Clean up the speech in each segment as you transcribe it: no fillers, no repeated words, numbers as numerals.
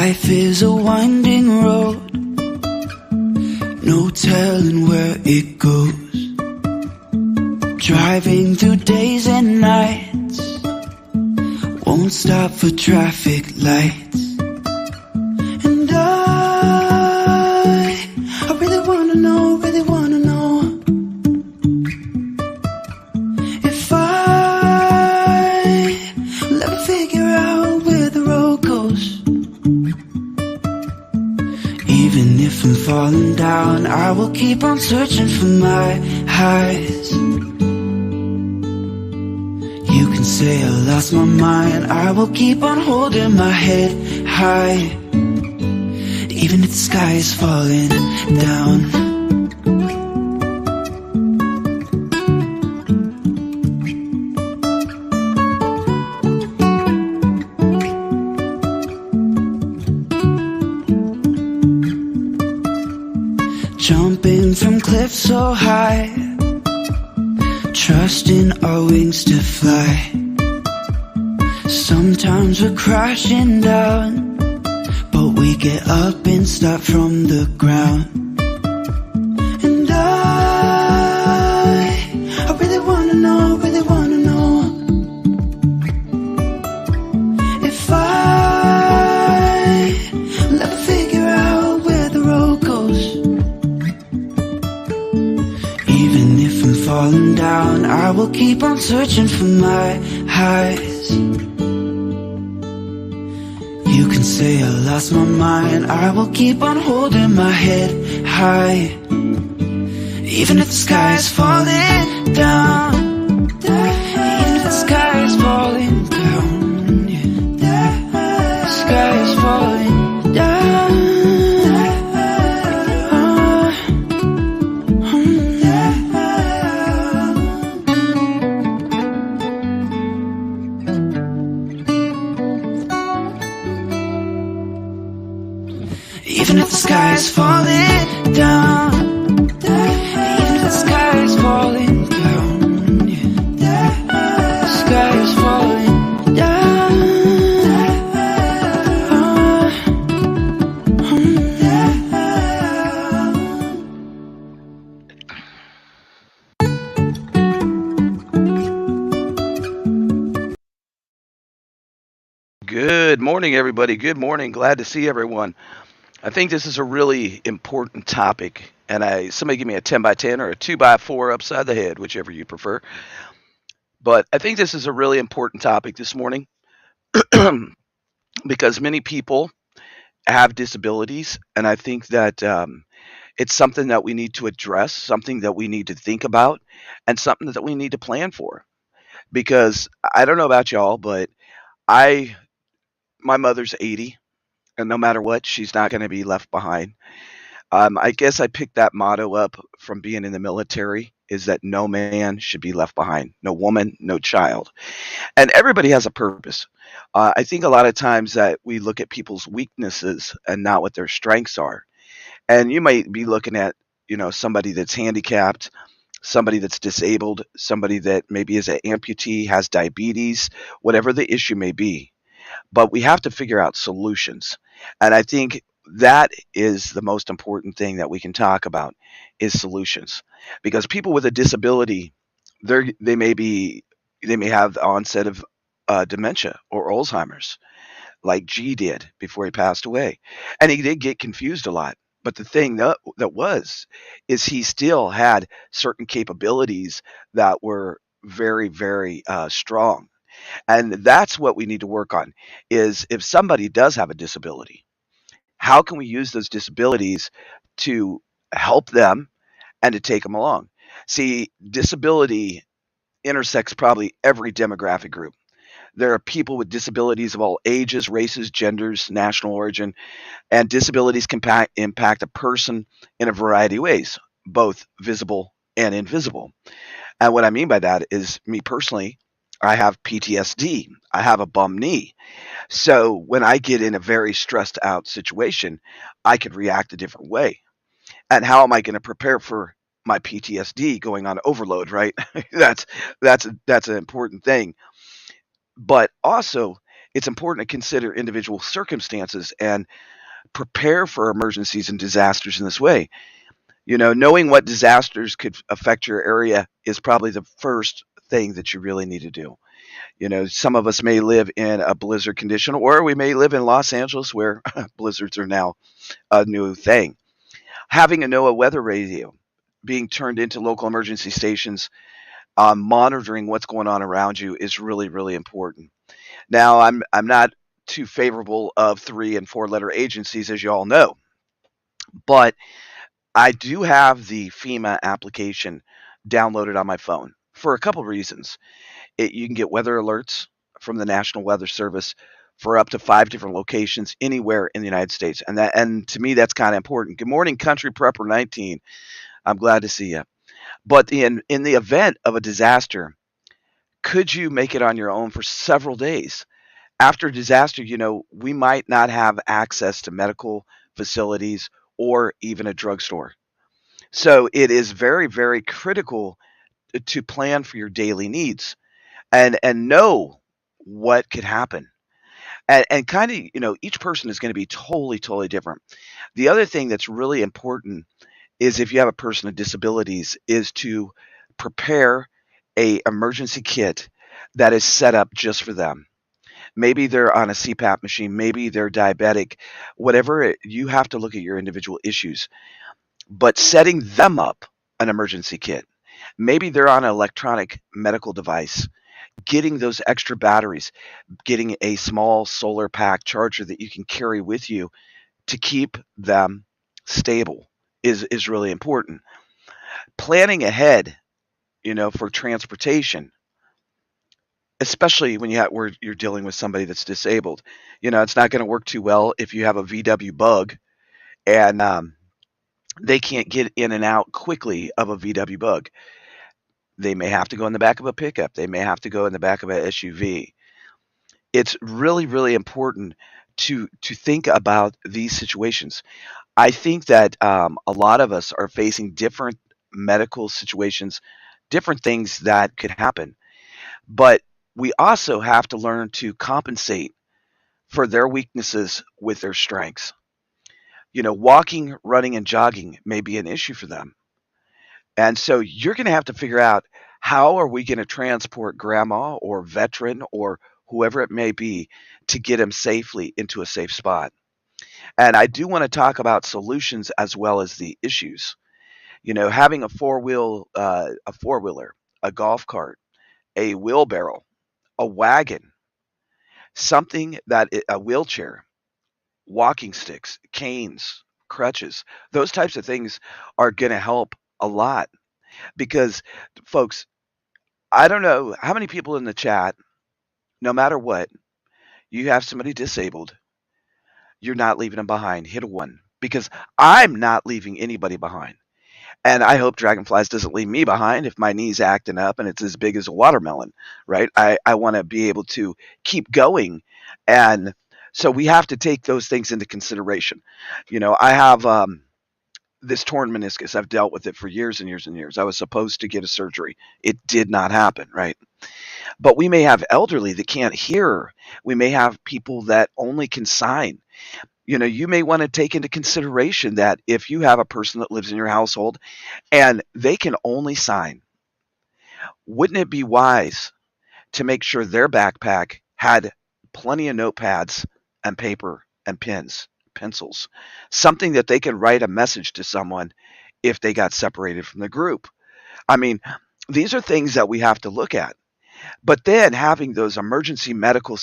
Life is a winding road, no telling where it goes. Driving through days and nights, won't stop for traffic lights. And I really wanna know, if I'll ever figure out where the road goes. Even if I'm falling down, I will keep on searching for my highs. You can say I lost my mind, I will keep on holding my head high. Even if the sky is falling down. Jumping from cliffs so high, trusting our wings to fly. Sometimes we're crashing down, but we get up and start from the ground. And I really wanna know, if I'll ever figure out where the road goes. Even if I'm falling down, I will keep on searching for my highs. You can say I lost my mind, I will keep on holding my head high. Even if the sky is falling down, even if the sky is falling down, yeah. The sky is falling down. Even if the sky is falling down, even if the sky is falling down, yeah. The sky is falling down. Good morning, everybody. Good morning. Glad to see everyone. I think this is a really important topic, and somebody give me a 10 by 10 or a 2 by 4 upside the head, whichever you prefer. But I think this is a really important topic this morning because many people have disabilities, and I think that it's something that we need to address, something that we need to think about, and something that we need to plan for. Because I don't know about y'all, but my mother's 80, and no matter what, she's not going to be left behind. I guess I picked that motto up from being in the military, is that no man should be left behind, no woman, no child. And everybody has a purpose. I think a lot of times that we look at people's weaknesses and not what their strengths are. And you might be looking at, somebody that's handicapped, somebody that's disabled, somebody that maybe is an amputee, has diabetes, whatever the issue may be. But we have to figure out solutions. And I think that is the most important thing that we can talk about is solutions. Because people with a disability, they may have the onset of dementia or Alzheimer's, like G did before he passed away. And he did get confused a lot. But the thing is he still had certain capabilities that were very, very strong. And that's what we need to work on is if somebody does have a disability, how can we use those disabilities to help them and to take them along? See, disability intersects probably every demographic group. There are people with disabilities of all ages, races, genders, national origin, and disabilities can impact a person in a variety of ways, both visible and invisible. And what I mean by that is me personally, I have PTSD. I have a bum knee. So when I get in a very stressed out situation, I could react a different way. And how am I going to prepare for my PTSD going on overload, right? that's an important thing. But also, it's important to consider individual circumstances and prepare for emergencies and disasters in this way. Knowing what disasters could affect your area is probably the first thing that you really need to do. Some of us may live in a blizzard condition, or we may live in Los Angeles where blizzards are now a new thing. Having a NOAA weather radio being turned into local emergency stations, monitoring what's going on around you is really, really important. Now, I'm not too favorable of 3 and 4 letter agencies, as you all know, but I do have the FEMA application downloaded on my phone for a couple reasons. You can get weather alerts from the National Weather Service for up to 5 different locations anywhere in the United States, and to me that's kind of important. Good morning, Country Prepper 19. I'm glad to see you. But in the event of a disaster, could you make it on your own for several days? After a disaster, we might not have access to medical facilities or even a drugstore. So it is very, very critical to plan for your daily needs and know what could happen. And kind of, each person is going to be totally, totally different. The other thing that's really important is if you have a person with disabilities is to prepare a emergency kit that is set up just for them. Maybe they're on a CPAP machine, maybe they're diabetic, whatever. You have to look at your individual issues, but setting them up an emergency kit. Maybe they're on an electronic medical device, getting those extra batteries, getting a small solar pack charger that you can carry with you to keep them stable is really important. Planning ahead, for transportation, especially when where you're dealing with somebody that's disabled. It's not going to work too well if you have a VW bug and they can't get in and out quickly of a VW bug. They may have to go in the back of a pickup. They may have to go in the back of an SUV. It's really, really important to think about these situations. I think that a lot of us are facing different medical situations, different things that could happen, but we also have to learn to compensate for their weaknesses with their strengths. Walking, running, and jogging may be an issue for them. And so you're going to have to figure out, how are we going to transport grandma or veteran or whoever it may be to get them safely into a safe spot. And I do want to talk about solutions as well as the issues. Having a four-wheeler, a golf cart, a wheelbarrow, a wagon, something a wheelchair, walking sticks, canes, crutches, those types of things are going to help a lot because, folks, I don't know how many people in the chat, no matter what, you have somebody disabled, you're not leaving them behind. Hit a one, because I'm not leaving anybody behind. And I hope Dragonflies doesn't leave me behind if my knee's acting up and it's as big as a watermelon, right? I want to be able to keep going. And so we have to take those things into consideration. I have this torn meniscus. I've dealt with it for years and years and years. I was supposed to get a surgery. It did not happen, right? But we may have elderly that can't hear. We may have people that only can sign. You may want to take into consideration that if you have a person that lives in your household and they can only sign, wouldn't it be wise to make sure their backpack had plenty of notepads and paper and pens, pencils, something that they could write a message to someone if they got separated from the group? I mean, these are things that we have to look at. But then having those emergency medical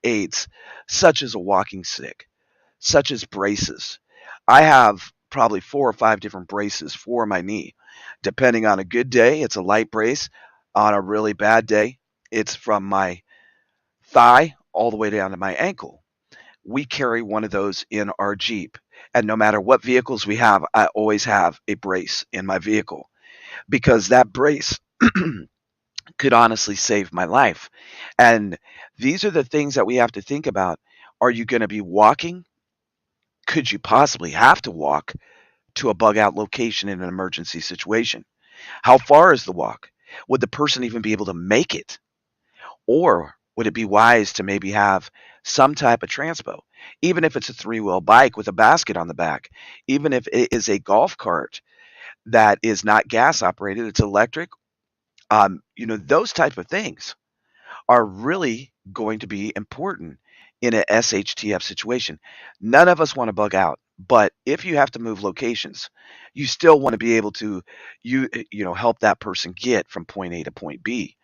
aids, such as a walking stick, such as braces. I have probably 4 or 5 different braces for my knee. Depending on a good day, it's a light brace. On a really bad day, it's from my thigh all the way down to my ankle. We carry one of those in our Jeep. And no matter what vehicles we have, I always have a brace in my vehicle because that brace could honestly save my life. And these are the things that we have to think about. Are you going to be walking? Could you possibly have to walk to a bug out location in an emergency situation? How far is the walk? Would the person even be able to make it? Or would it be wise to maybe have some type of transpo, even if it's a three-wheel bike with a basket on the back, even if it is a golf cart that is not gas operated, it's electric. Those type of things are really going to be important in a SHTF situation. None of us want to bug out, but if you have to move locations, you still want to be able to help that person get from point A to point B.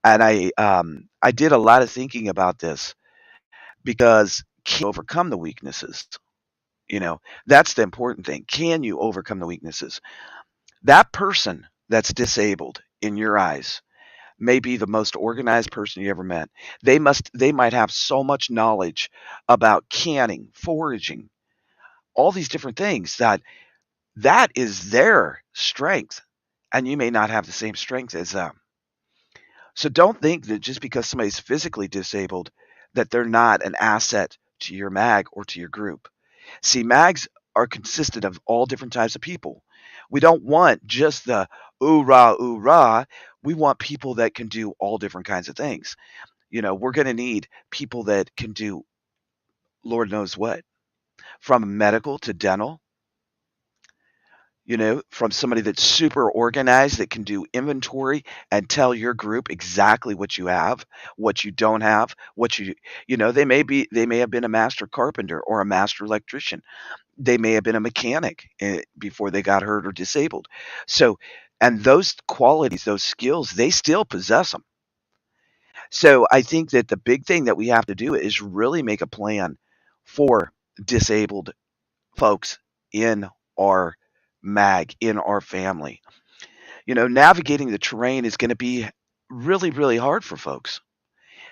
And I did a lot of thinking about this because can you overcome the weaknesses? That's the important thing. Can you overcome the weaknesses? That person that's disabled in your eyes may be the most organized person you ever met. They might have so much knowledge about canning, foraging, all these different things that is their strength, and you may not have the same strength as them. So don't think that just because somebody's physically disabled that they're not an asset to your mag or to your group. See, mags are consistent of all different types of people. We don't want just the ooh rah. We want people that can do all different kinds of things. We're going to need people that can do Lord knows what, from medical to dental, from somebody that's super organized that can do inventory and tell your group exactly what you have, what you don't have, they may have been a master carpenter or a master electrician. They may have been a mechanic before they got hurt or disabled. So, and those qualities, those skills, they still possess them. So I think that the big thing that we have to do is really make a plan for disabled folks in our mag, in our family. Navigating the terrain is going to be really, really hard for folks,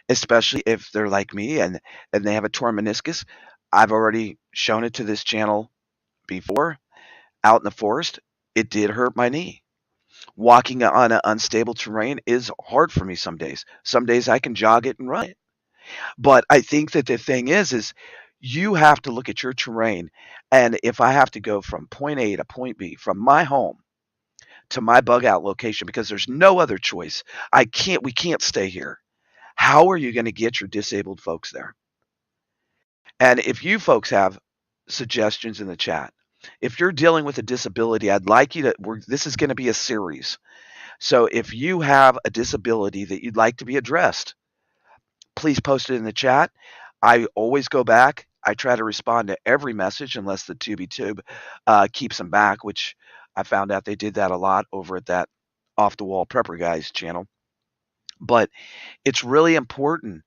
especially if they're like me and they have a torn meniscus. I've already shown it to this channel before. Out in the forest, it did hurt my knee. Walking on an unstable terrain is hard for me some days. Some days I can jog it and run it. But I think that the thing is you have to look at your terrain. And if I have to go from point A to point B, from my home to my bug out location, because there's no other choice, we can't stay here. How are you going to get your disabled folks there? And if you folks have suggestions in the chat, if you're dealing with a disability, I'd like you to, this is going to be a series. So if you have a disability that you'd like to be addressed, please post it in the chat. I always go back. I try to respond to every message unless the TubeTube keeps them back, which I found out they did that a lot over at that Off the Wall Prepper Guys channel. But it's really important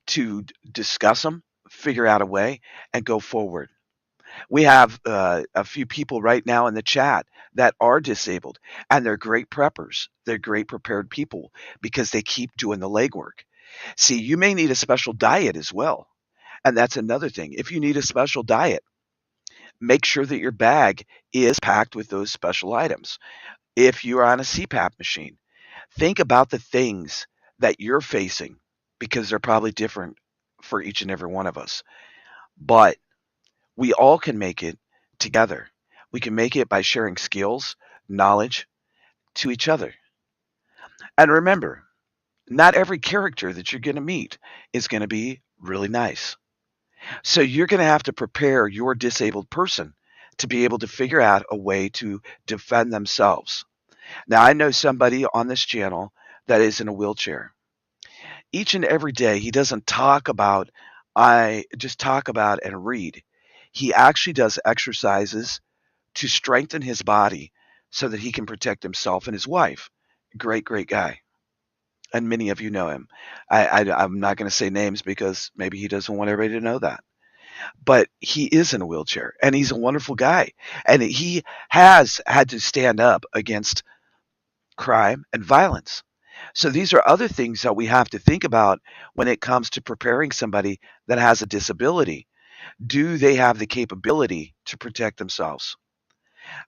to discuss them, figure out a way, and go forward. We have a few people right now in the chat that are disabled, and they're great preppers. They're great prepared people because they keep doing the legwork. See, you may need a special diet as well. And that's another thing. If you need a special diet, make sure that your bag is packed with those special items. If you're on a CPAP machine, think about the things that you're facing because they're probably different for each and every one of us. But we all can make it together. We can make it by sharing skills, knowledge to each other. And remember, not every character that you're going to meet is going to be really nice. So you're going to have to prepare your disabled person to be able to figure out a way to defend themselves. Now, I know somebody on this channel that is in a wheelchair. Each and every day, he doesn't talk about, I just talk about and read. He actually does exercises to strengthen his body so that he can protect himself and his wife. Great, great guy. And many of you know him. I'm not going to say names because maybe he doesn't want everybody to know that. But he is in a wheelchair, and he's a wonderful guy. And he has had to stand up against crime and violence. So these are other things that we have to think about when it comes to preparing somebody that has a disability. Do they have the capability to protect themselves?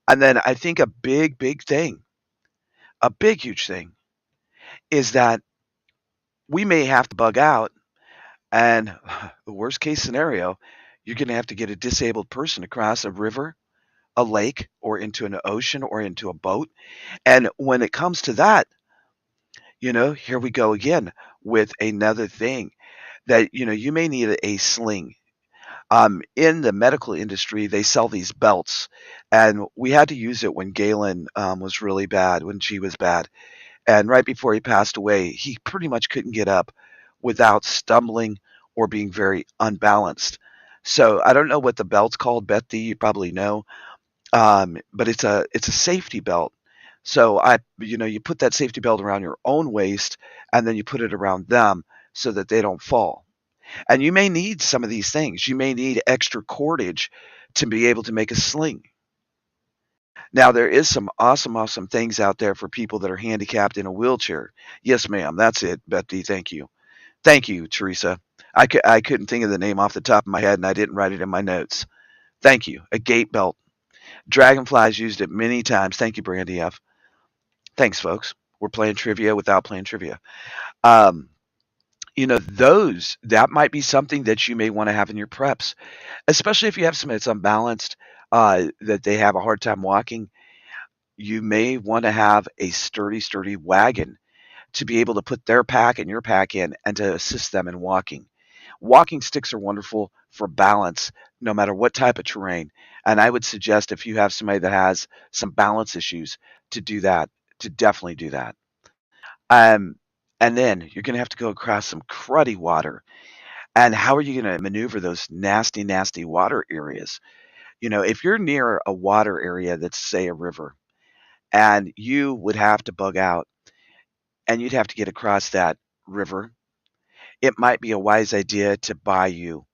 And then I think a big, big thing, a big, huge thing, is that we may have to bug out, and the worst case scenario, you're going to have to get a disabled person across a river, a lake, or into an ocean, or into a boat. And when it comes to that, here we go again with another thing. that you may need a sling. In the medical industry, they sell these belts, and we had to use it when Galen was really bad, when she was bad. And right before he passed away, he pretty much couldn't get up without stumbling or being very unbalanced. So I don't know what the belt's called, Bethy. You probably know, but it's a safety belt. So you put that safety belt around your own waist, and then you put it around them so that they don't fall. And you may need some of these things. You may need extra cordage to be able to make a sling. Now, there is some awesome, awesome things out there for people that are handicapped in a wheelchair. Yes, ma'am. That's it, Betty. Thank you. Thank you, Teresa. I couldn't think of the name off the top of my head, and I didn't write it in my notes. Thank you. A gait belt. Dragonflies used it many times. Thank you, Brandy F. Thanks, folks. We're playing trivia without playing trivia. Um, those that might be something that you may want to have in your preps, especially if you have somebody that's unbalanced, that they have a hard time walking. You may want to have a sturdy, sturdy wagon to be able to put their pack and your pack in and to assist them in walking. Walking sticks are wonderful for balance, no matter what type of terrain. And I would suggest if you have somebody that has some balance issues to do that, to definitely do that. Um, and then you're going to have to go across some cruddy water. And how are you going to maneuver those nasty, nasty water areas? If you're near a water area that's, say, a river, and you would have to bug out and you'd have to get across that river, it might be a wise idea to buy you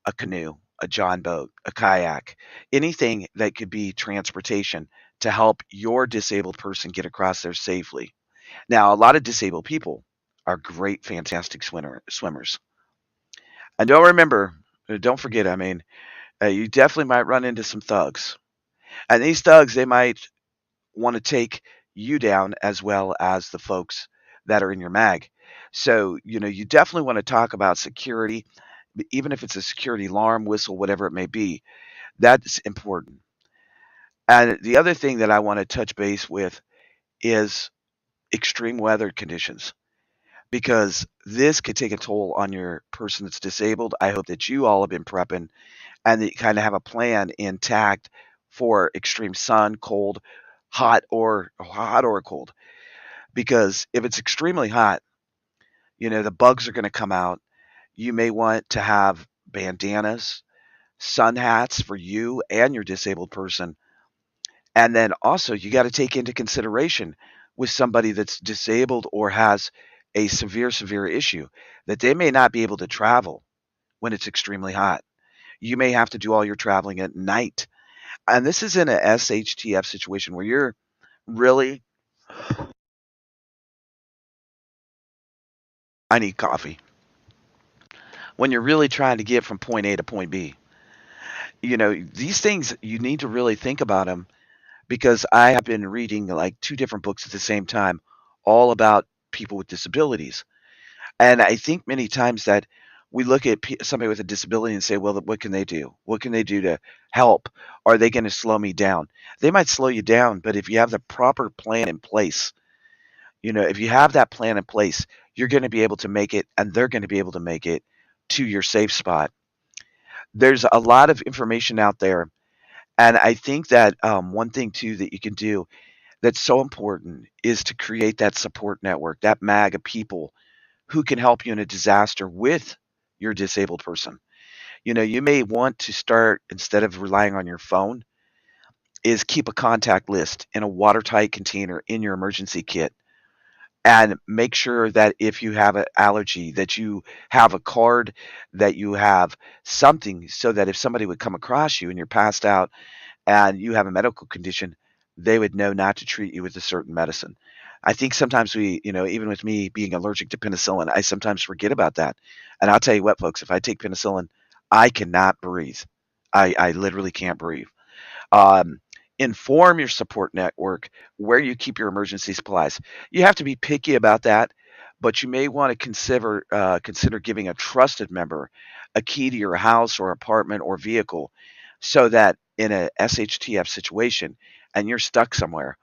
a canoe, a john boat, a kayak, anything that could be transportation to help your disabled person get across there safely. Now, a lot of disabled people are great, fantastic swimmers. And don't forget, you definitely might run into some thugs. And these thugs, they might want to take you down as well as the folks that are in your mag. So, you definitely want to talk about security, even if it's a security alarm, whistle, whatever it may be. That's important. And the other thing that I want to touch base with is extreme weather conditions, because this could take a toll on your person that's disabled. I hope that you all have been prepping and that you kind of have a plan intact for extreme sun, cold, hot or cold. Because if it's extremely hot, the bugs are going to come out. You may want to have bandanas, sun hats for you and your disabled person. And then also, you got to take into consideration with somebody that's disabled or has a severe, severe issue that they may not be able to travel when it's extremely hot. You may have to do all your traveling at night. And this is in a SHTF situation where you're really, I need coffee. When you're really trying to get from point A to point B. These things, you need to really think about them, because I have been reading like two different books at the same time, all about people with disabilities. And I think many times that we look at somebody with a disability and say, well, what can they do? What can they do to help? Are they going to slow me down? They might slow you down, but if you have the proper plan in place, if you have that plan in place, you're going to be able to make it, and they're going to be able to make it to your safe spot. There's a lot of information out there. And I think that one thing too that you can do that's so important is to create that support network, that mag of people who can help you in a disaster with your disabled person. You may want to start, instead of relying on your phone, is keep a contact list in a watertight container in your emergency kit, and make sure that if you have an allergy, that you have a card, that you have something, so that if somebody would come across you and you're passed out and you have a medical condition, they would know not to treat you with a certain medicine. I think sometimes even with me being allergic to penicillin, I sometimes forget about that. And I'll tell you what, folks, if I take penicillin, I cannot breathe. I literally can't breathe. Um, Inform your support network where you keep your emergency supplies. You have to be picky about that, but you may want to consider giving a trusted member a key to your house or apartment or vehicle, so that in a SHTF situation and you're stuck somewhere,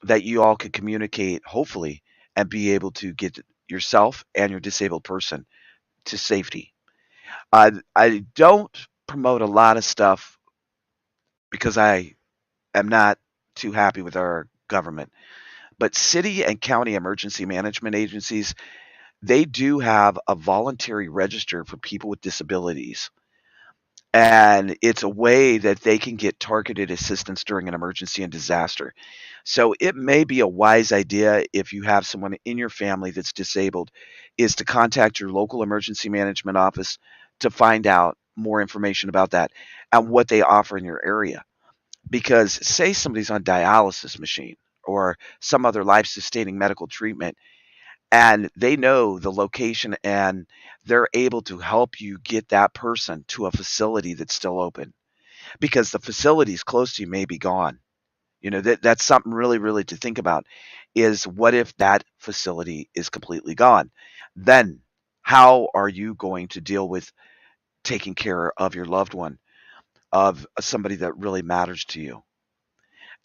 that you all could communicate, hopefully, and be able to get yourself and your disabled person to safety. I don't promote a lot of stuff because I am not too happy with our government. But city and county emergency management agencies, they do have a voluntary register for people with disabilities. And it's a way that they can get targeted assistance during an emergency and disaster. So it may be a wise idea if you have someone in your family that's disabled, is to contact your local emergency management office to find out more information about that and what they offer in your area. Because say somebody's on dialysis machine or some other life-sustaining medical treatment and they know the location and they're able to help you get that person to a facility that's still open because the facilities close to you may be gone. That's something really, really to think about is what if that facility is completely gone? Then how are you going to deal with taking care of your loved one, of somebody that really matters to you?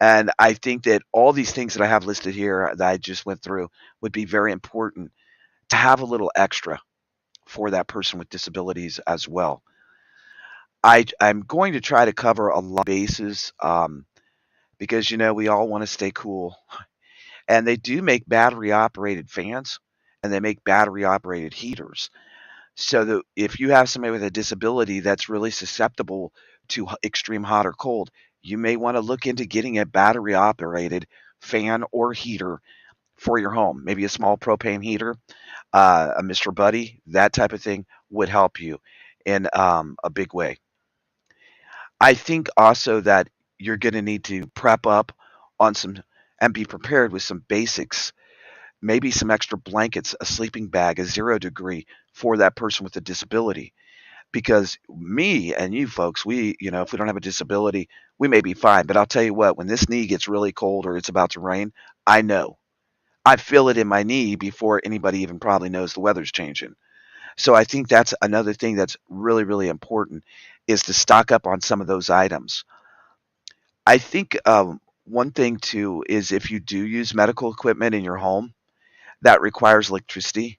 And I think that all these things that I have listed here that I just went through would be very important to have a little extra for that person with disabilities as well. I'm going to try to cover a lot of bases because we all want to stay cool, and they do make battery operated fans, and they make battery operated heaters. So that if you have somebody with a disability that's really susceptible to extreme hot or cold, you may want to look into getting a battery operated fan or heater for your home. Maybe a small propane heater, a Mr. Buddy, that type of thing would help you in a big way. I think also that you're going to need to prep up on some and be prepared with some basics, maybe some extra blankets, a sleeping bag, a 0 degree for that person with a disability. Because me and you folks, if we don't have a disability, we may be fine. But I'll tell you what, when this knee gets really cold or it's about to rain, I know. I feel it in my knee before anybody even probably knows the weather's changing. So I think that's another thing that's really, really important is to stock up on some of those items. I think one thing too is if you do use medical equipment in your home that requires electricity,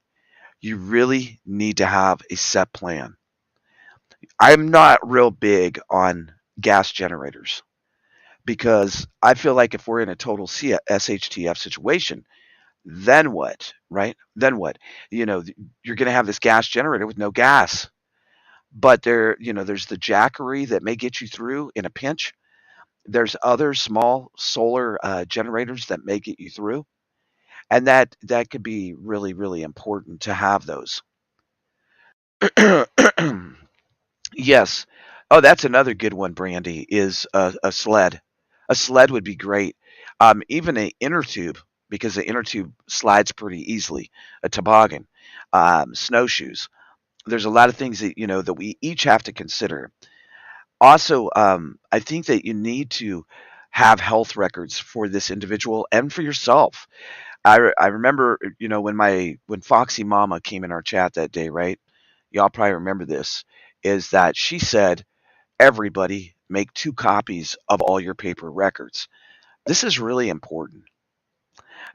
you really need to have a set plan. I'm not real big on gas generators because I feel like if we're in a total SHTF situation, then what, right? Then what? You're going to have this gas generator with no gas, but there's the jackery that may get you through in a pinch. There's other small solar generators that may get you through, and that could be really, really important to have those. Yes. Oh, that's another good one, Brandy, is a sled. A sled would be great. Even a inner tube, because the inner tube slides pretty easily. A toboggan, snowshoes. There's a lot of things that we each have to consider. Also, I think that you need to have health records for this individual and for yourself. I remember, when Foxy Mama came in our chat that day, right? Y'all probably remember this, is that she said, everybody make 2 copies of all your paper records. This is really important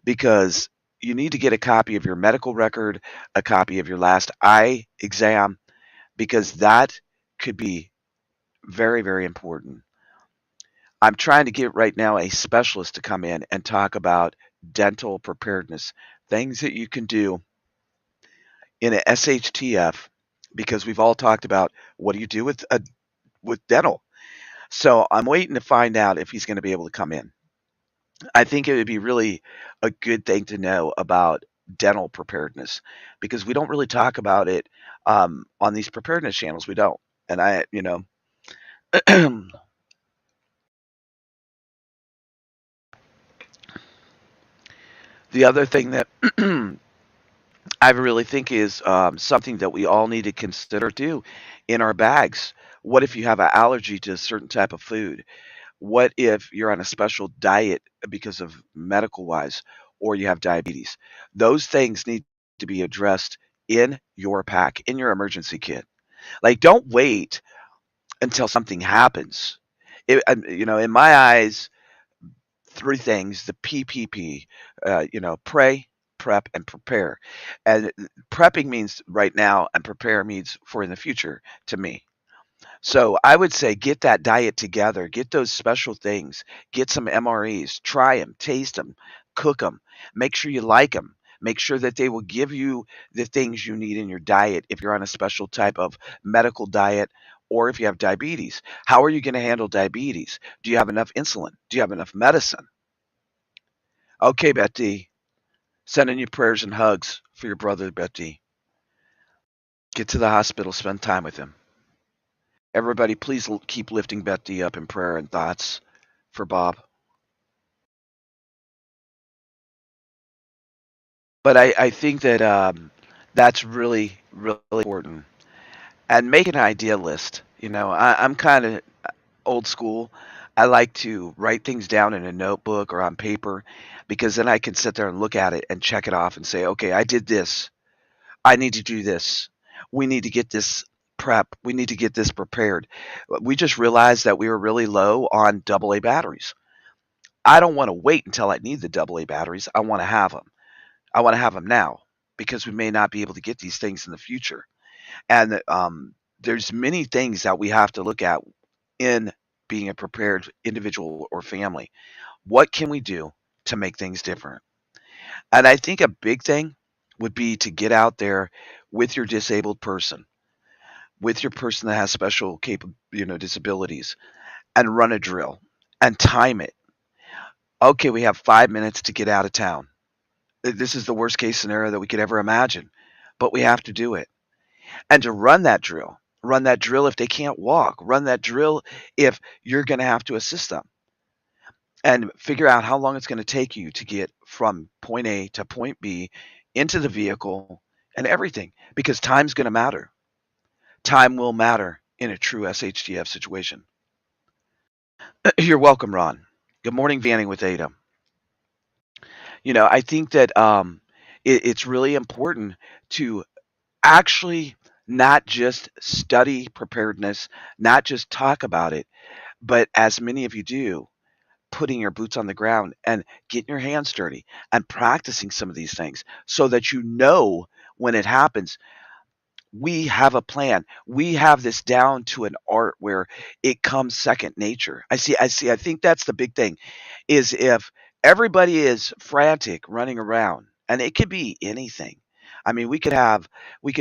because you need to get a copy of your medical record, a copy of your last eye exam, because that could be very, very important. I'm trying to get right now a specialist to come in and talk about dental preparedness, things that you can do in a SHTF, because we've all talked about what do you do with dental. So I'm waiting to find out if he's going to be able to come in. I think it would be really a good thing to know about dental preparedness because we don't really talk about it on these preparedness channels. We don't. And the other thing that I really think is something that we all need to consider too in our bags. What if you have an allergy to a certain type of food? What if you're on a special diet because of medical wise, or you have diabetes? Those things need to be addressed in your pack, in your emergency kit. Like, don't wait until something happens. In my eyes, 3 things: the PPP, pray, prep and prepare. And prepping means right now, and prepare means for in the future to me. So I would say get that diet together, get those special things, get some MREs, try them, taste them, cook them, make sure you like them. Make sure that they will give you the things you need in your diet if you're on a special type of medical diet or if you have diabetes. How are you going to handle diabetes? Do you have enough insulin? Do you have enough medicine? Okay, Betty. Sending you prayers and hugs for your brother, Betty. Get to the hospital, spend time with him. Everybody, please keep lifting Betty up in prayer and thoughts for Bob. But I think that that's really, really important. And make an idea list. I'm kind of old school. I like to write things down in a notebook or on paper because then I can sit there and look at it and check it off and say, okay, I did this. I need to do this. We need to get this prep. We need to get this prepared. We just realized that we were really low on AA batteries. I don't want to wait until I need the AA batteries. I want to have them. I want to have them now because we may not be able to get these things in the future. And there's many things that we have to look at in being a prepared individual or family. What can we do to make things different? And I think a big thing would be to get out there with your disabled person, with your person that has special disabilities, and run a drill and time it. Okay, we have 5 minutes to get out of town. This is the worst case scenario that we could ever imagine, but we have to do it. And to run that drill if they can't walk, run that drill if you're going to have to assist them, and figure out how long it's going to take you to get from point A to point B into the vehicle and everything, because time's going to matter. Time will matter in a true SHTF situation. You're welcome, Ron. Good morning, Vanning with Ada. I think that it's really important to actually not just study preparedness, not just talk about it, but as many of you do, putting your boots on the ground and getting your hands dirty and practicing some of these things so that you know when it happens. We have a plan. We have this down to an art where it comes second nature. I think that's the big thing is if everybody is frantic running around, and it could be anything. I mean, we could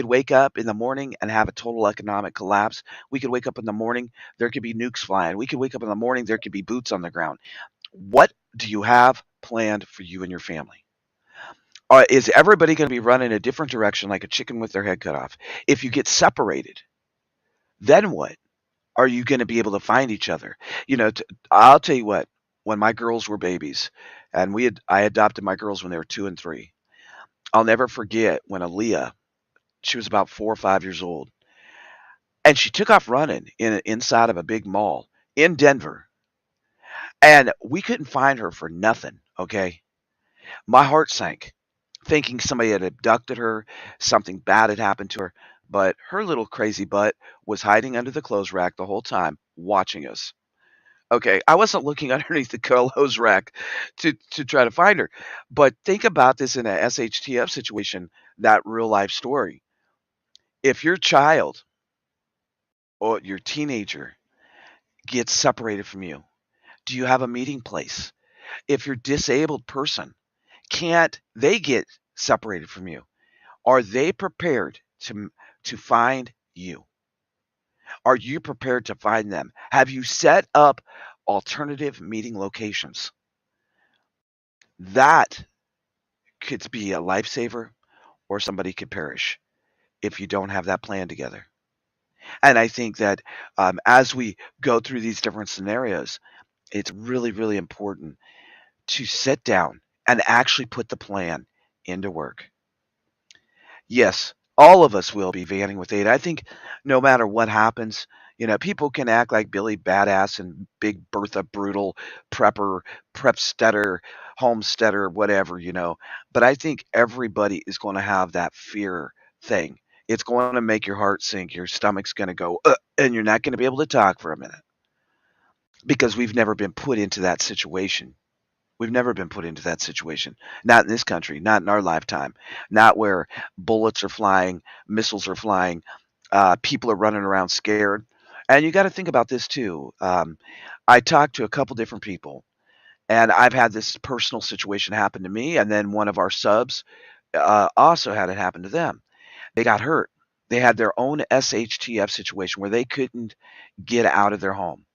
wake up in the morning and have a total economic collapse. We could wake up in the morning, there could be nukes flying. We could wake up in the morning, there could be boots on the ground. What do you have planned for you and your family? Is everybody going to be running a different direction like a chicken with their head cut off? If you get separated, then what? Are you going to be able to find each other? I'll tell you what. When my girls were babies, and I adopted my girls when they were 2 and 3. I'll never forget when Aaliyah, she was about 4 or 5 years old, and she took off running inside of a big mall in Denver, and we couldn't find her for nothing. Okay, my heart sank, thinking somebody had abducted her, something bad had happened to her. But her little crazy butt was hiding under the clothes rack the whole time, watching us. Okay, I wasn't looking underneath the clothes rack to try to find her. But think about this in a SHTF situation, that real life story. If your child or your teenager gets separated from you, do you have a meeting place? If your disabled person can't they get separated from you? Are they prepared to find you? Are you prepared to find them? Have you set up alternative meeting locations? That could be a lifesaver or somebody could perish if you don't have that plan together. And I think that as we go through these different scenarios, it's really, really important to sit down and actually put the plan into work. Yes, all of us will be vanning with Ada. I think no matter what happens, people can act like Billy Badass and Big Bertha Brutal, Prepper, Prepstetter, Homesteader, whatever, But I think everybody is going to have that fear thing. It's going to make your heart sink. Your stomach's going to go, and you're not going to be able to talk for a minute because we've never been put into that situation. We've never been put into that situation. Not in this country, not in our lifetime, not where bullets are flying, missiles are flying, people are running around scared. And you got to think about this too. I talked to a couple different people, and I've had this personal situation happen to me, and then one of our subs also had it happen to them. They got hurt. They had their own SHTF situation where they couldn't get out of their home.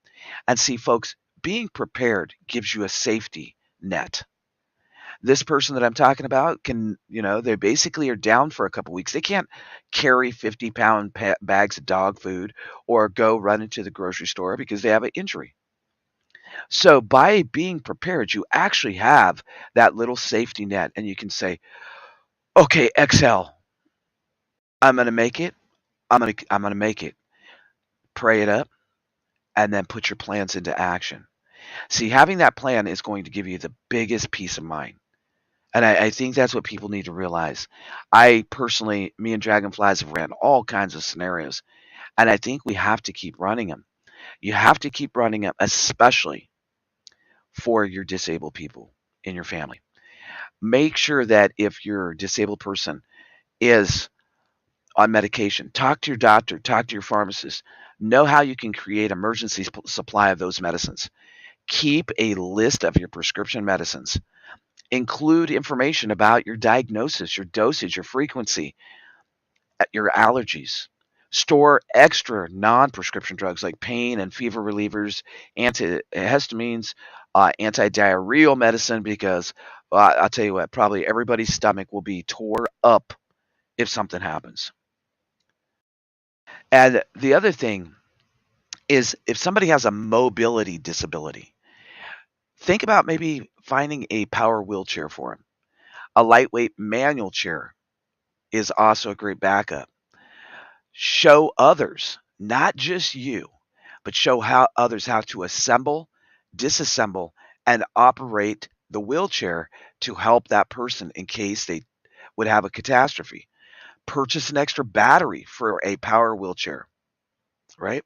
And see, folks, being prepared gives you a safety net. This person that I'm talking about can, they basically are down for a couple weeks. They can't carry 50-pound bags of dog food or go run into the grocery store because they have an injury. So by being prepared, you actually have that little safety net, and you can say, okay, exhale. I'm going to make it. I'm going to make it. Pray it up and then put your plans into action. See, having that plan is going to give you the biggest peace of mind. And I think that's what people need to realize. I personally, me and Dragonflies have ran all kinds of scenarios, and I think we have to keep running them. You have to keep running them, especially for your disabled people in your family. Make sure that if your disabled person is on medication, talk to your doctor, talk to your pharmacist, know how you can create emergency supply of those medicines. Keep a list of your prescription medicines. Include information about your diagnosis, your dosage, your frequency, your allergies. Store extra non-prescription drugs like pain and fever relievers, antihistamines, anti-diarrheal medicine, because I'll tell you what, probably everybody's stomach will be tore up if something happens. And the other thing is if somebody has a mobility disability, think about maybe finding a power wheelchair for them. A lightweight manual chair is also a great backup. Show others, not just you, but show how others how to assemble, disassemble, and operate the wheelchair to help that person in case they would have a catastrophe. Purchase an extra battery for a power wheelchair, right?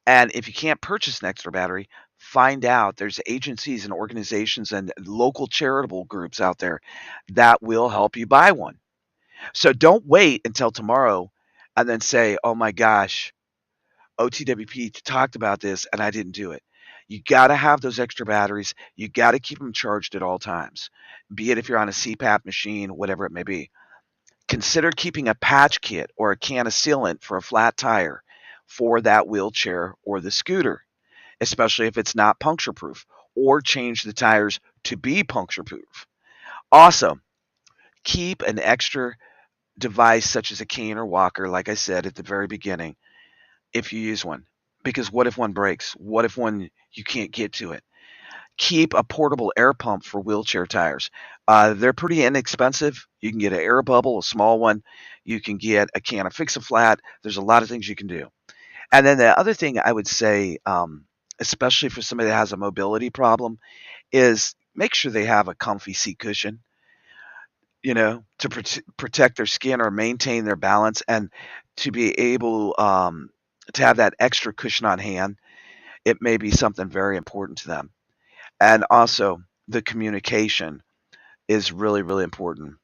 And if you can't purchase an extra battery, find out there's agencies and organizations and local charitable groups out there that will help you buy one. So don't wait until tomorrow and then say, "Oh my gosh, OTWP talked about this and I didn't do it." You got to have those extra batteries. You got to keep them charged at all times, be it if you're on a CPAP machine, whatever it may be. Consider keeping a patch kit or a can of sealant for a flat tire for that wheelchair or the scooter, especially if it's not puncture proof, or change the tires to be puncture proof. Also, keep an extra device such as a cane or walker, like I said at the very beginning, if you use one. Because what if one breaks? What if one you can't get to it? Keep a portable air pump for wheelchair tires. They're pretty inexpensive. You can get an air bubble, a small one. You can get a can of Fix-A-Flat. There's a lot of things you can do. And then the other thing I would say, especially for somebody that has a mobility problem, is make sure they have a comfy seat cushion, to protect their skin or maintain their balance, and to be able to have that extra cushion on hand. It may be something very important to them. And also, the communication is really, really important.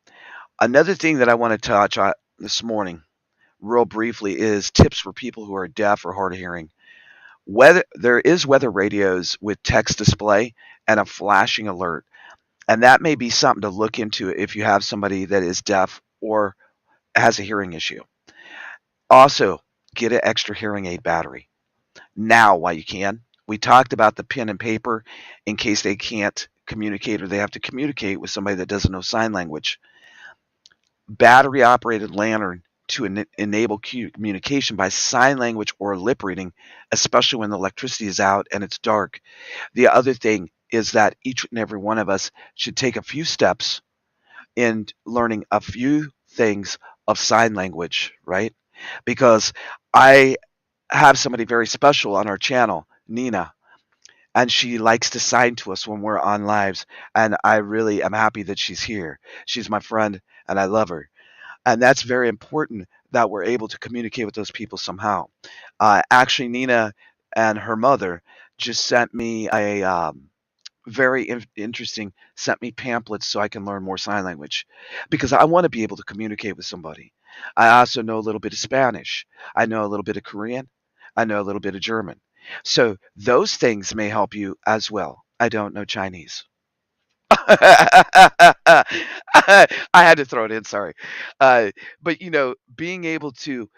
Another thing that I want to touch on this morning, real briefly, is tips for people who are deaf or hard of hearing. Weather radios with text display and a flashing alert, and that may be something to look into if you have somebody that is deaf or has a hearing issue. Also, get an extra hearing aid battery now while you can. We talked about the pen and paper in case they can't communicate or they have to communicate with somebody that doesn't know sign language. Battery operated lantern to enable communication by sign language or lip reading, especially when the electricity is out and it's dark. The other thing is that each and every one of us should take a few steps in learning a few things of sign language, right? Because I have somebody very special on our channel, Nina, and she likes to sign to us when we're on lives. And I really am happy that she's here. She's my friend and I love her. And that's very important that we're able to communicate with those people somehow. Actually, Nina and her mother just sent me a very interesting, sent me pamphlets so I can learn more sign language because I want to be able to communicate with somebody. I also know a little bit of Spanish. I know a little bit of Korean. I know a little bit of German. So those things may help you as well. I don't know Chinese. I had to throw it in, sorry. But being able to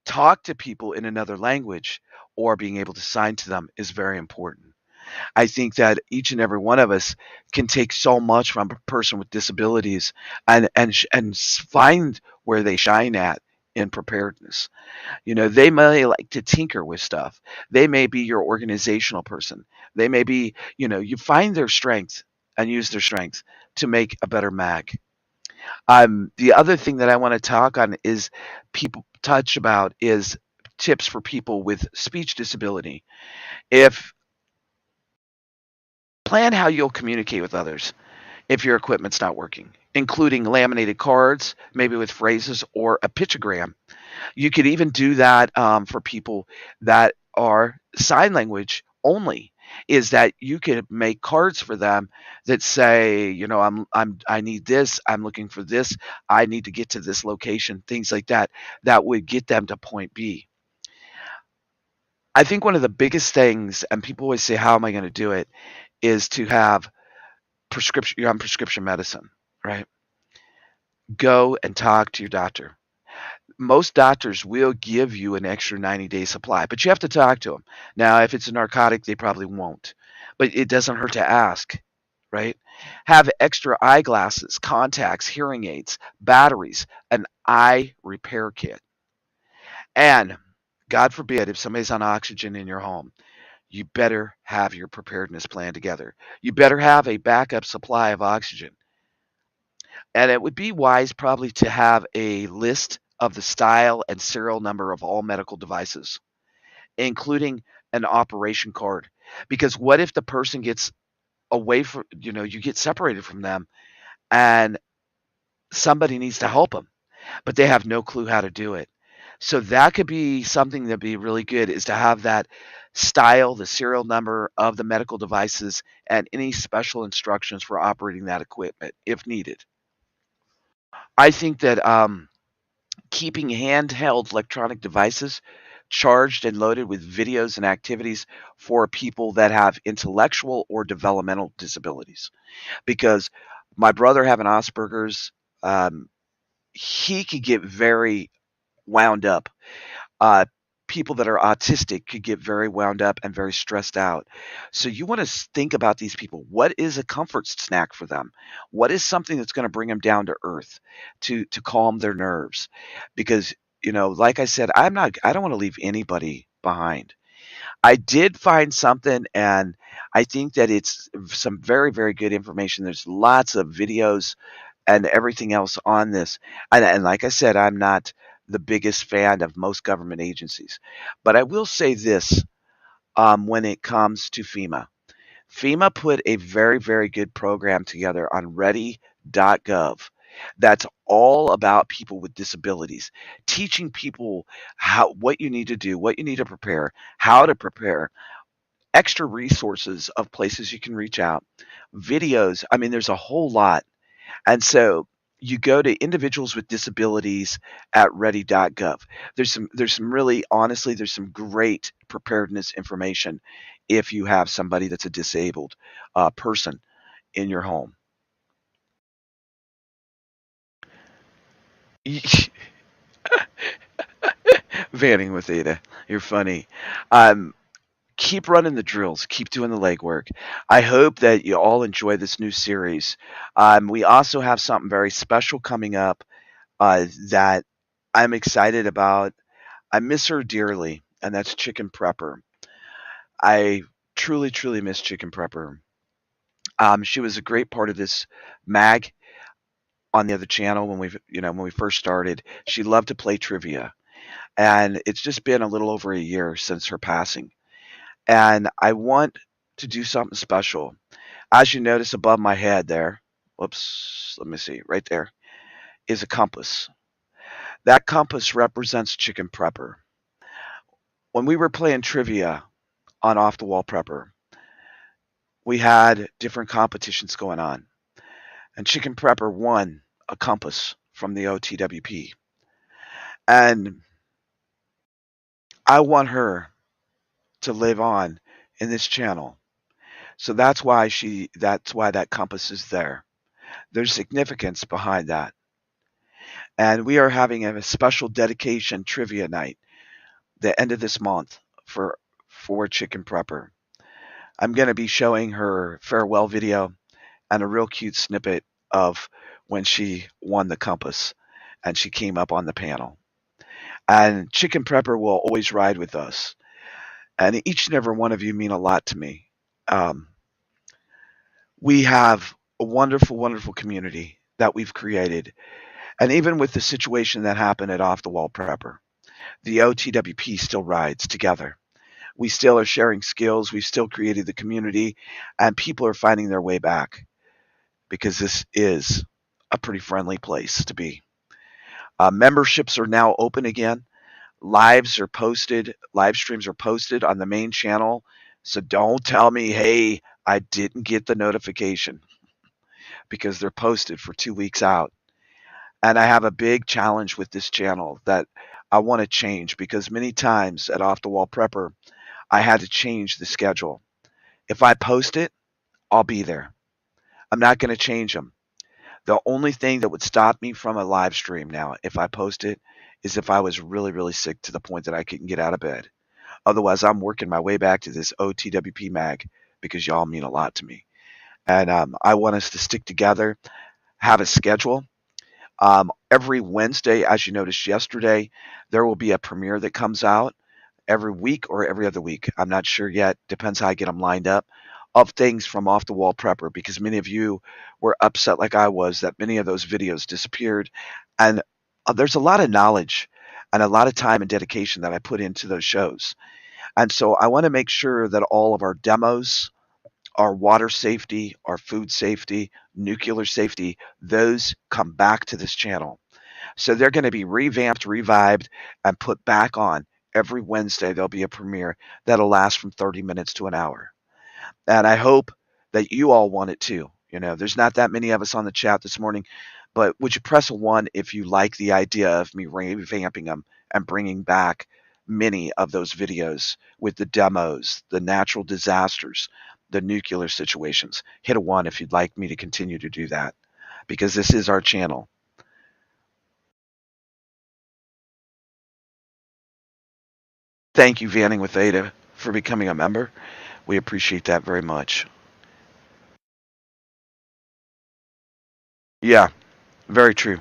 talk to people in another language or being able to sign to them is very important. I think that each and every one of us can take so much from a person with disabilities and find where they shine at in preparedness. They may like to tinker with stuff. They may be your organizational person. They may be, you find their strength and use their strength to make a better mag. The other thing that I want to talk on is people touch about is tips for people with speech disability. If plan how you'll communicate with others if your equipment's not working, including laminated cards, maybe with phrases or a pictogram. You could even do that for people that are sign language only. Is that you could make cards for them that say, I need this, I'm looking for this, I need to get to this location, things like that, that would get them to point B. I think one of the biggest things, and people always say, how am I going to do it, is to have prescription, you're on prescription medicine, right? Go and talk to your doctor. Most doctors will give you an extra 90-day supply, but you have to talk to them. Now, if it's a narcotic, they probably won't, but it doesn't hurt to ask, right? Have extra eyeglasses, contacts, hearing aids, batteries, an eye repair kit. And God forbid, if somebody's on oxygen in your home, you better have your preparedness plan together. You better have a backup supply of oxygen. And it would be wise probably to have a list of the style and serial number of all medical devices, including an operation card. Because what if the person gets away from, you get separated from them and somebody needs to help them, but they have no clue how to do it. So that could be something that'd be really good is to have that style, the serial number of the medical devices, and any special instructions for operating that equipment if needed. I think that keeping handheld electronic devices charged and loaded with videos and activities for people that have intellectual or developmental disabilities. Because my brother having Asperger's, um, he could get very wound up. Uh, People that are autistic could get very wound up and very stressed out. So you want to think about these people. What is a comfort snack for them? What is something that's going to bring them down to earth to calm their nerves? Because like I said, I don't want to leave anybody behind. I did find something, and I think that it's some very, very good information. There's lots of videos and everything else on this. And like I said, I'm not the biggest fan of most government agencies. But I will say this when it comes to FEMA. FEMA put a very, very good program together on ready.gov that's all about people with disabilities, teaching people what you need to do, what you need to prepare, how to prepare, extra resources of places you can reach out, videos. I mean, there's a whole lot. And so you go to individuals with disabilities at ready.gov. There's some really honestly there's some great preparedness information if you have somebody that's a disabled person in your home. Vanning with Ada, you're funny. Um, Keep running the drills, keep doing the legwork. I hope that you all enjoy this new series. We also have something very special coming up that I'm excited about. I miss her dearly, and that's Chicken Prepper. I truly, truly miss Chicken Prepper. She was a great part of this mag on the other channel when we first started. She loved to play trivia, and it's just been a little over a year since her passing. And I want to do something special. As you notice above my head there, whoops, let me see, right there is a compass. That compass represents Chicken Prepper. When we were playing trivia on Off the Wall Prepper, we had different competitions going on, and Chicken Prepper won a compass from the OTWP. And I want her to live on in this channel. So that's why that compass is there. There's significance behind that. And we are having a special dedication trivia night the end of this month for Chicken Prepper. I'm going to be showing her farewell video and a real cute snippet of when she won the compass and she came up on the panel. And Chicken Prepper will always ride with us. And each and every one of you mean a lot to me. Um, we have a wonderful, wonderful community that we've created. And even with the situation that happened at Off the Wall Prepper, the OTWP still rides together. We still are sharing skills. We've still created the community, and people are finding their way back because this is a pretty friendly place to be. Memberships are now open again. Live streams are posted on the main channel. So don't tell me, hey, I didn't get the notification, because they're posted for 2 weeks out. And I have a big challenge with this channel that I want to change, because many times at Off the Wall Prepper, I had to change the schedule. If I post it, I'll be there. I'm not going to change them. The only thing that would stop me from a live stream now, if I post it, is if I was really, really sick to the point that I couldn't get out of bed. Otherwise, I'm working my way back to this OTWP mag because y'all mean a lot to me. And I want us to stick together, have a schedule. Every Wednesday, as you noticed yesterday, there will be a premiere that comes out every week or every other week. I'm not sure yet. Depends how I get them lined up. Of things from Off the Wall Prepper, because many of you were upset like I was that many of those videos disappeared. And there's a lot of knowledge and a lot of time and dedication that I put into those shows. And so I want to make sure that all of our demos, our water safety, our food safety, nuclear safety, those come back to this channel. So they're going to be revamped, revived, and put back on. Every Wednesday, there'll be a premiere that'll last from 30 minutes to an hour. And I hope that you all want it too. You know, there's not that many of us on the chat this morning, but would you press a 1 if you like the idea of me revamping them and bringing back many of those videos with the demos, the natural disasters, the nuclear situations? Hit a 1 if you'd like me to continue to do that, because this is our channel. Thank you, Vanning with Ada, for becoming a member. We appreciate that very much. Yeah, very true.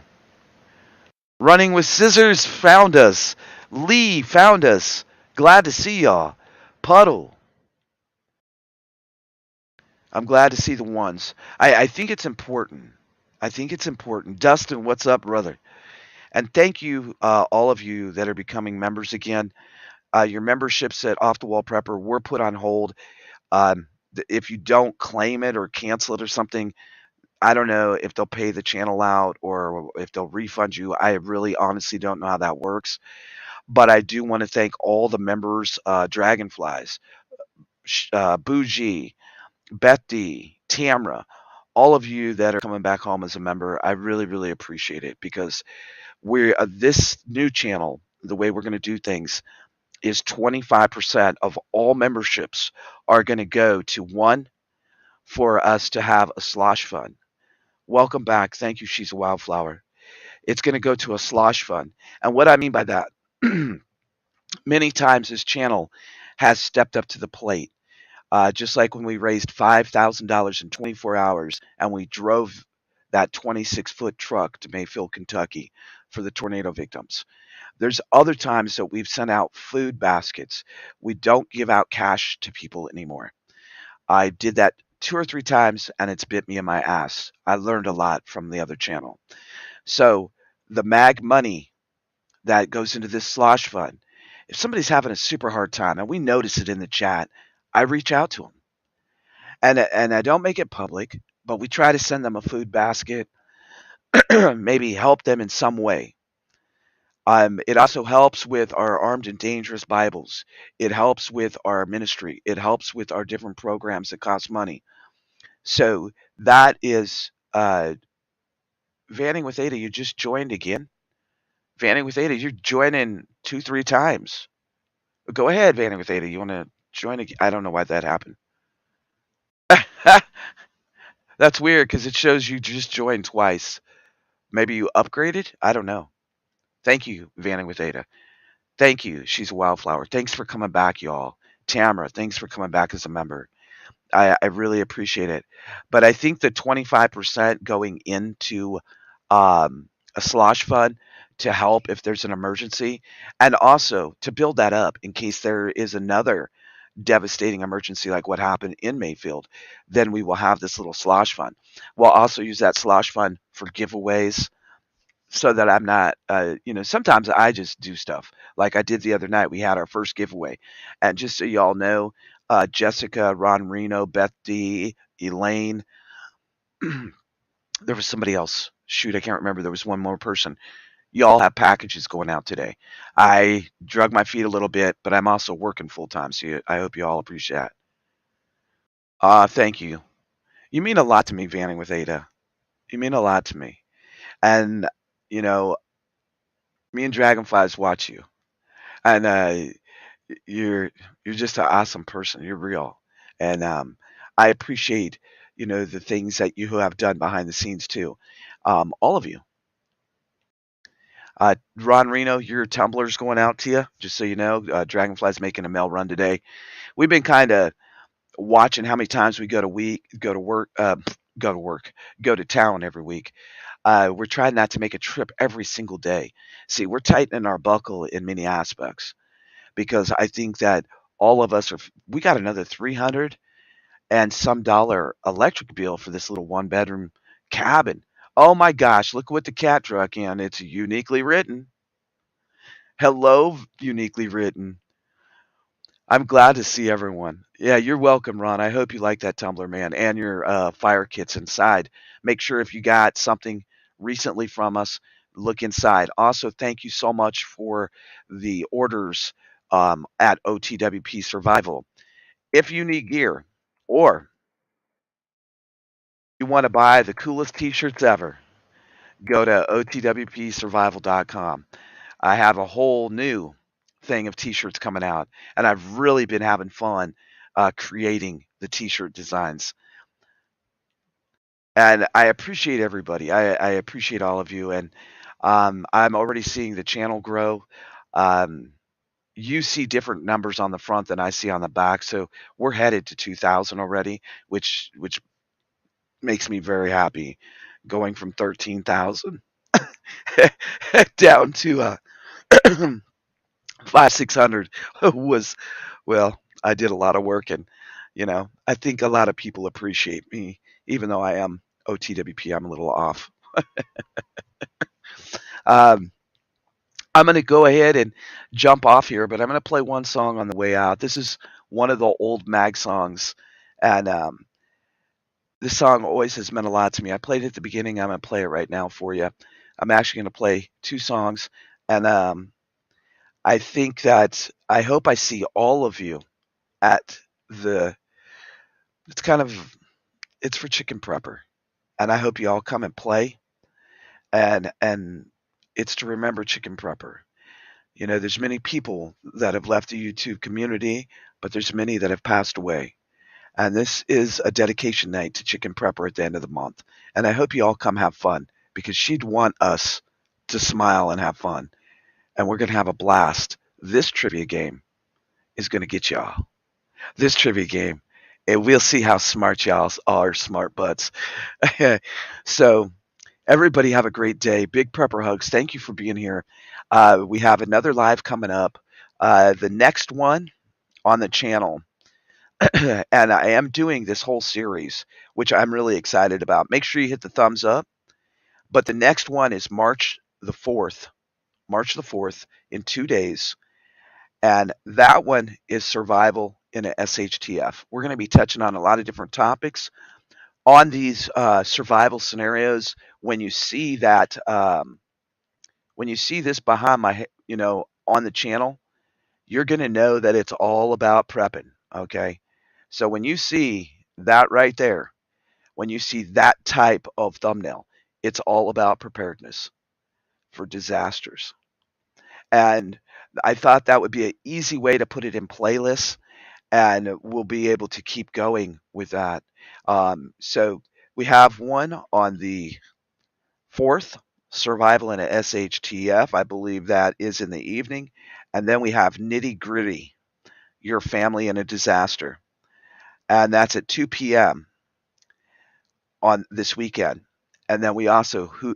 Running with Scissors found us. Lee found us. Glad to see y'all. Puddle. I'm glad to see the ones. I think it's important. I think it's important. Dustin, what's up, brother? And thank you, all of you that are becoming members again. Your memberships at Off the Wall Prepper were put on hold. If you don't claim it or cancel it or something, I don't know if they'll pay the channel out or if they'll refund you. I really honestly don't know how that works. But I do want to thank all the members, Dragonflies, Bougie, Betty, Tamra, all of you that are coming back home as a member. I really, really appreciate it, because we're this new channel, the way we're going to do things is 25% of all memberships are going to go to one, for us to have a slosh fund. Welcome back. Thank you. She's a wildflower. It's going to go to a slosh fund. And what I mean by that, many times this channel has stepped up to the plate. Just like when we raised $5,000 in 24 hours and we drove that 26-foot truck to Mayfield, Kentucky for the tornado victims. There's other times that we've sent out food baskets. We don't give out cash to people anymore. I did that 2 or 3 times and it's bit me in my ass. I learned a lot from the other channel. So the mag money that goes into this slosh fund, if somebody's having a super hard time and we notice it in the chat, I reach out to them. And I don't make it public, but we try to send them a food basket, maybe help them in some way. It also helps with our Armed and Dangerous Bibles. It helps with our ministry. It helps with our different programs that cost money. So that is Vanning with Ada. You just joined again. Vanning with Ada, you're joining 2, 3 times. Go ahead, Vanning with Ada. You want to join again? I don't know why that happened. That's weird because it shows you just joined twice. Maybe you upgraded? I don't know. Thank you, Vanning with Ada. Thank you. She's a wildflower. Thanks for coming back, y'all. Tamara, thanks for coming back as a member. I really appreciate it. But I think the 25% going into a slosh fund to help if there's an emergency, and also to build that up in case there is another devastating emergency like what happened in Mayfield, then we will have this little slosh fund. We'll also use that slosh fund for giveaways so that I'm not, sometimes I just do stuff like I did the other night. We had our first giveaway, and just so y'all know, Jessica, Ron Reno, Beth D, Elaine, there was somebody else. Shoot, I can't remember. There was one more person. Y'all have packages going out today. I drug my feet a little bit, but I'm also working full time, so I hope you all appreciate that. Thank you. You mean a lot to me, Vanning with Ada. You mean a lot to me. And, you know, me and Dragonflies watch you. And you're you're just an awesome person. You're real. And I appreciate, the things that you have done behind the scenes too. All of you. Ron Reno, your Tumblr's going out to you, just so you know. Dragonfly's making a mail run today. We've been kind of watching how many times we go to work, go to town every week. We're trying not to make a trip every single day. See, we're tightening our buckle in many aspects because I think that all of us we got another 300 and some dollar electric bill for this little one bedroom cabin. Oh my gosh, look what the cat truck in. It's uniquely written. Hello, uniquely written. I'm glad to see everyone. Yeah, you're welcome, Ron. I hope you like that tumbler, man, and your fire kits inside. Make sure if you got something recently from us, look inside. Also, thank you so much for the orders at OTWP Survival. If you need gear or you want to buy the coolest t-shirts ever, go to otwpsurvival.com. I have a whole new thing of t-shirts coming out, and I've really been having fun creating the t-shirt designs. And I appreciate everybody. I appreciate all of you, and I'm already seeing the channel grow. Um, you see different numbers on the front than I see on the back, so we're headed to 2,000 already, which makes me very happy. Going from 13,000 down to 5, 600 was, well, I did a lot of work, and I think a lot of people appreciate me, even though I am OTWP. I'm a little off. Um, I'm going to go ahead and jump off here, but I'm going to play one song on the way out. This is one of the old mag songs, and this song always has meant a lot to me. I played it at the beginning. I'm going to play it right now for you. I'm actually going to play two songs, and I think that I hope I see all of you at the. It's kind of it's for Chicken Prepper, and I hope you all come and play. And it's to remember Chicken Prepper. There's many people that have left the YouTube community, but there's many that have passed away. And this is a dedication night to Chicken Prepper at the end of the month. And I hope you all come have fun because she'd want us to smile and have fun. And we're going to have a blast. This trivia game is going to get y'all. This trivia game, and we'll see how smart y'all are, smart butts. So, everybody have a great day. Big Prepper hugs. Thank you for being here. We have another live coming up. The next one on the channel, and I am doing this whole series, which I'm really excited about. Make sure you hit the thumbs up. But the next one is March the 4th. March the 4th in 2 days. And that one is survival in a SHTF. We're going to be touching on a lot of different topics on these survival scenarios. When you see that, when you see this behind my, on the channel, you're going to know that it's all about prepping. Okay. So when you see that right there, when you see that type of thumbnail, it's all about preparedness for disasters. And I thought that would be an easy way to put it in playlists, and we'll be able to keep going with that. So we have one on the 4th, Survival in a SHTF. I believe that is in the evening. And then we have Nitty Gritty, Your Family in a Disaster. And that's at 2 p.m. on this weekend. And then we also Who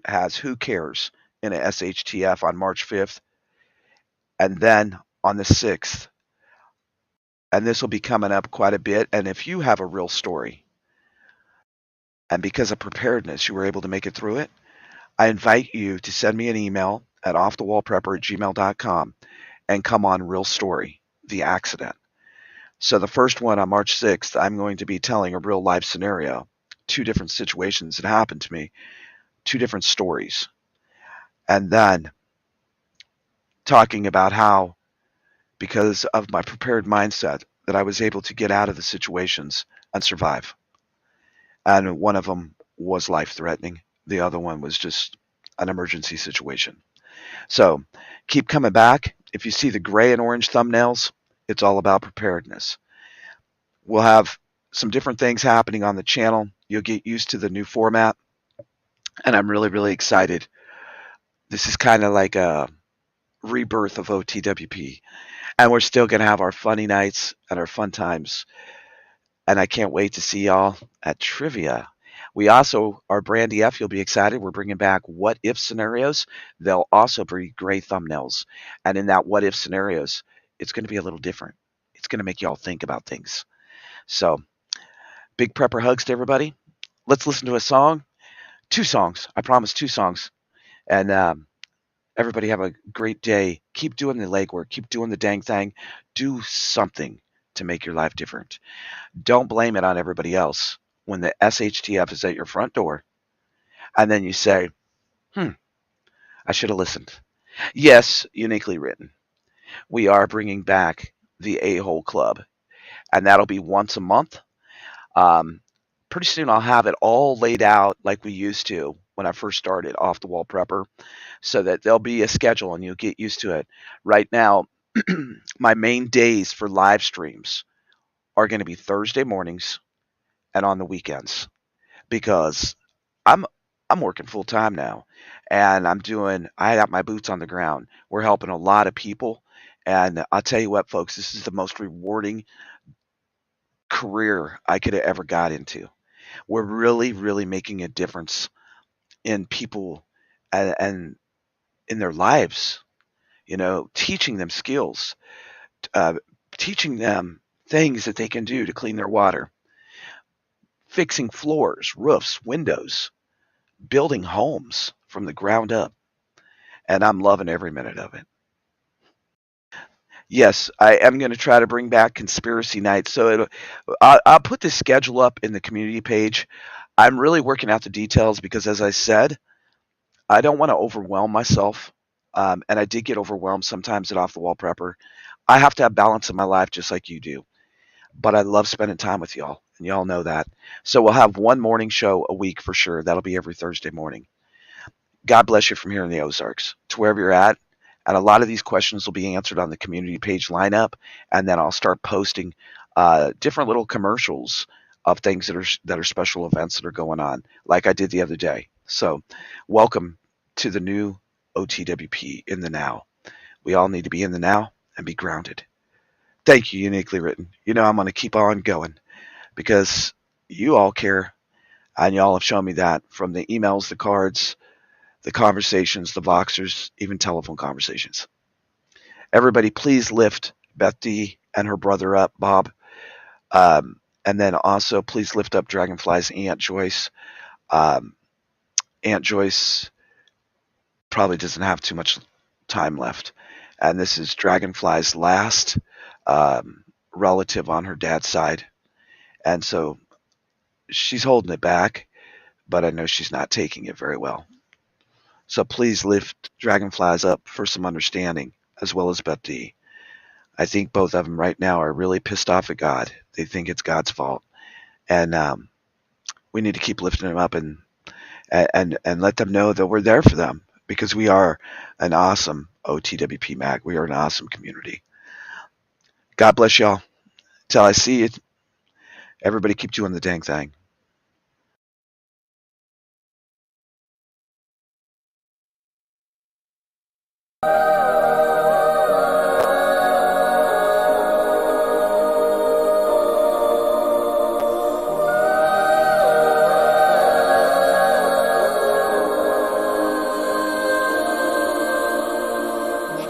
Cares in a SHTF on March 5th. And then on the 6th, and this will be coming up quite a bit. And if you have a real story, and because of preparedness, you were able to make it through it, I invite you to send me an email at offthewallprepper@gmail.com and come on Real Story, The Accident. So the first one on March 6th, I'm going to be telling a real life scenario, 2 different situations that happened to me, 2 different stories, and then talking about how, because of my prepared mindset, that I was able to get out of the situations and survive. And one of them was life-threatening. The other one was just an emergency situation. So keep coming back. If you see the gray and orange thumbnails, it's all about preparedness. We'll have some different things happening on the channel. You'll get used to the new format, and I'm really, really excited. This is kind of like a rebirth of OTWP, and we're still going to have our funny nights and our fun times, and I can't wait to see y'all at trivia. We also, our Brandy F, you'll be excited. We're bringing back what if scenarios. They'll also be gray thumbnails. And in that what if scenarios, it's going to be a little different. It's going to make y'all think about things. So, big prepper hugs to everybody. Let's listen to a song. 2 songs. I promise 2 songs. And everybody have a great day. Keep doing the legwork. Keep doing the dang thing. Do something to make your life different. Don't blame it on everybody else when the SHTF is at your front door and then you say, I should have listened. Yes, uniquely written. We are bringing back the A-Hole Club, and that'll be once a month. Um, Pretty soon I'll have it all laid out like we used to when I first started Off the Wall Prepper, so that there'll be a schedule and you'll get used to it. Right now, my main days for live streams are going to be Thursday mornings and on the weekends, because I'm I'm working full time now, and I got my boots on the ground. We're helping a lot of people, and I'll tell you what, folks, this is the most rewarding career I could have ever got into. We're really, really making a difference in people and in their lives. Teaching them skills, uh, teaching them things that they can do to clean their water, fixing floors, roofs, windows, building homes from the ground up, and I'm loving every minute of it. Yes, I am going to try to bring back conspiracy nights. I'll put the schedule up in the community page. I'm really working out the details because, as I said, I don't want to overwhelm myself. And I did get overwhelmed sometimes at Off the Wall Prepper. I have to have balance in my life just like you do. But I love spending time with y'all, and y'all know that. So we'll have one morning show a week for sure. That'll be every Thursday morning. God bless you from here in the Ozarks to wherever you're at. And a lot of these questions will be answered on the community page lineup. And then I'll start posting different little commercials of things that are special events that are going on, like I did the other day. So welcome to the new OTWP in the now. We all need to be in the now and be grounded. Thank you, Uniquely Written. I'm going to keep on going because you all care, and y'all have shown me that from the emails, the cards, the conversations, the Voxers, even telephone conversations. Everybody, please lift Beth D and her brother up, Bob. And then also, please lift up Dragonfly's Aunt Joyce. Aunt Joyce probably doesn't have too much time left. And this is Dragonfly's last relative on her dad's side. And so she's holding it back, but I know she's not taking it very well. So please lift Dragonflies up for some understanding, as well as Beth D. I think both of them right now are really pissed off at God. They think it's God's fault. And we need to keep lifting them up and let them know that we're there for them, because we are an awesome OTWP mag. We are an awesome community. God bless y'all. Till I see you, everybody keep doing the dang thing.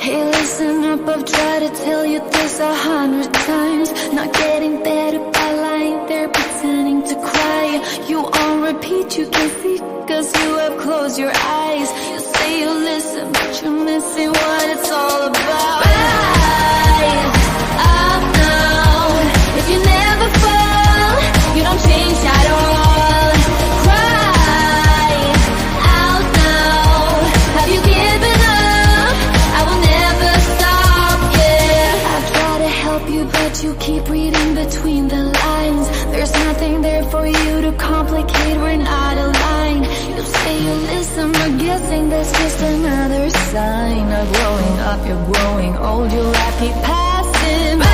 Hey, listen up, I've tried to tell you this 100 times. Not getting better by lying there pretending to cry. You on repeat, you can see, cause you have closed your eyes. You say you listen, but you're missing what it's all about. Rise up now. If you never fall, you don't change at all. Cry out now. Have you given up? I will never stop, yeah. I try to help you, but you keep reading between the lines. There's nothing there for you to complicate, we're not aligned. You say you listen, but guessing that's just another sign of growing up. You're growing old, your life keep passing by.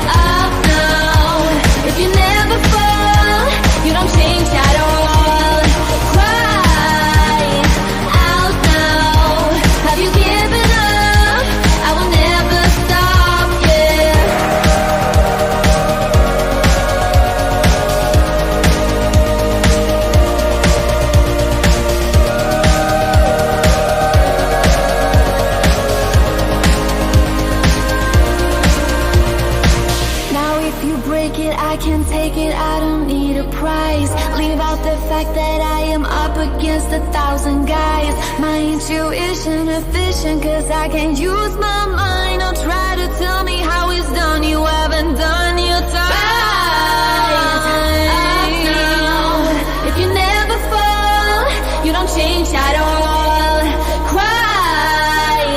Up now. If you never fall, you don't change at all. Cry out now. Have you given up? I will never stop, yeah. Now if you break it, I can take it, I don't need a prize. Leave out the fact that I am up against 1,000 guys. My intuition efficient, cause I can't use my mind. Don't try to tell me how it's done, you haven't done your time. Up now. If you never fall, you don't change at all. Cry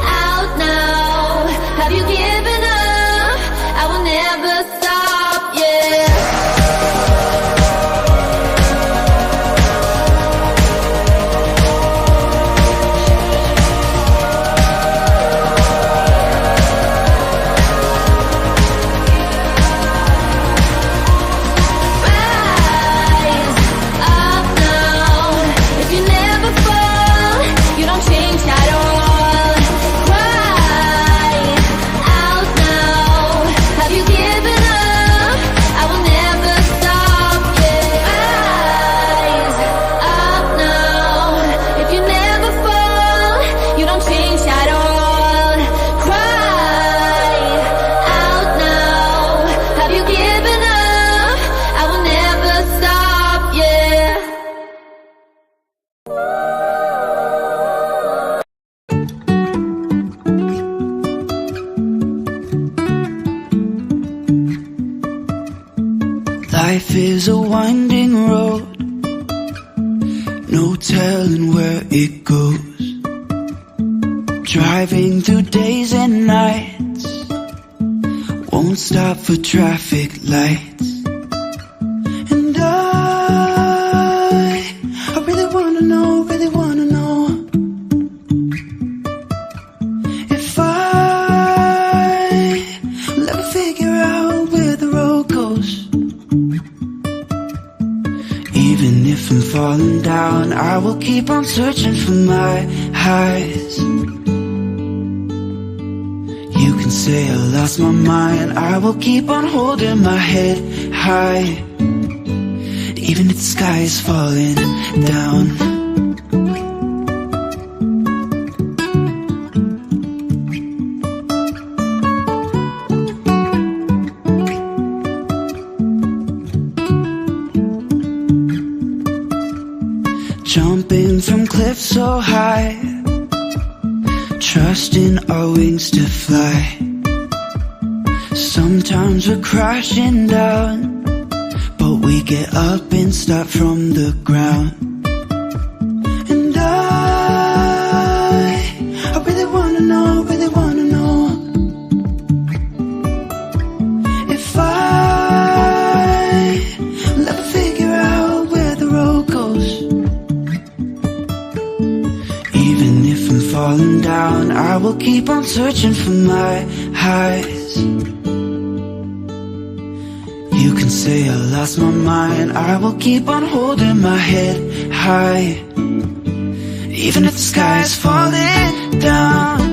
out now. Have you given up? I will never stop, yeah. Rise up now. If you never fall, you don't change at all. Cry out now. Have you given up? I will never stop, yeah. Rise up now. If you never fall, you don't change at all. Cry out now. Have you given up? I will never stop, yeah. Life is a winding road, no telling where it goes. Driving through days and nights, won't stop for traffic lights. And I really wanna know if I'll ever figure out where the road goes. Even if I'm falling down, I will keep on searching for my highs. You can say I lost my mind, I will keep on holding my head high. Even if the sky is falling down. Jumping from cliffs so high, trusting our wings to fly. Sometimes we're crashing down, but we get up and start from the ground. And I really wanna know if I'll ever falling down, I will keep on searching for my highs. You can say I lost my mind, I will keep on holding my head high. Even if the sky is falling down,